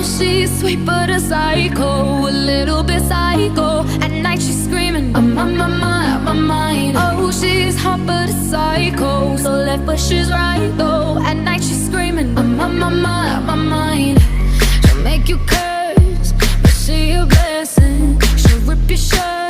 She's sweet but a psycho, a little bit psycho. At night she's screaming, I'm on my mind, on my mind. Oh, she's hot but a psycho, so left but she's right though. At night she's screaming, I'm on my mind, on my mind. She'll make you curse, but she a blessing. She'll rip your shirt